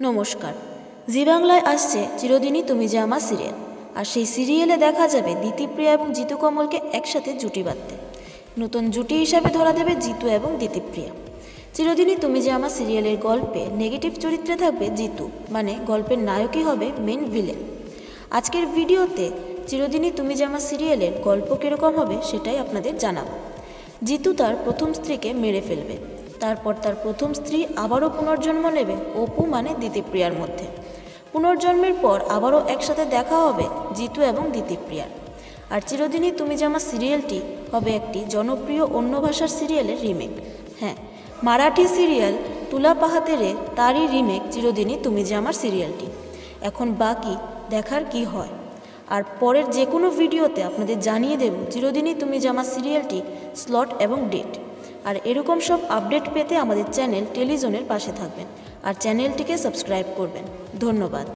নমস্কার। জি বাংলায় আসছে চিরদিনই তুমি যে আমার সিরিয়াল। আর সেই সিরিয়ালে দেখা যাবে দিতিপ্রিয়া এবং জিতু কমলকে একসাথে জুটি বাঁধতে। নতুন জুটি হিসাবে ধরা দেবে জিতু এবং দিতিপ্রিয়া। চিরদিনই তুমি যে আমার সিরিয়ালের গল্পে নেগেটিভ চরিত্রে থাকবে জিতু, মানে গল্পের নায়কই হবে মেন ভিলেন। আজকের ভিডিওতে চিরদিনই তুমি যে আমার সিরিয়ালের গল্প কীরকম হবে সেটাই আপনাদের জানাবো। জিতু তার প্রথম স্ত্রীকে মেরে ফেলবে, তারপর তার প্রথম স্ত্রী আবারও পুনর্জন্ম নেবে অপু মানে দিতিপ্রিয়ার মধ্যে। পুনর্জন্মের পর আবারও একসাথে দেখা হবে জিতু এবং দিতিপ্রিয়ার। আর চিরদিনই তুমি যে আমার সিরিয়ালটি হবে একটি জনপ্রিয় অন্য ভাষার সিরিয়ালের রিমেক। হ্যাঁ, মারাঠি সিরিয়াল তুলা পাহাতেরে তারই রিমেক চিরদিনই তুমি যে আমার সিরিয়ালটি। এখন বাকি দেখার কি হয়। আর পরের যে কোনো ভিডিওতে আপনাদের জানিয়ে দেব চিরদিনই তুমি যে আমার সিরিয়ালটি স্লট এবং ডেট। আর এরকম সব আপডেট পেতে আমাদের চ্যানেল টেলিজনের পাশে থাকবেন আর চ্যানেলটিকে সাবস্ক্রাইব করবেন। ধন্যবাদ।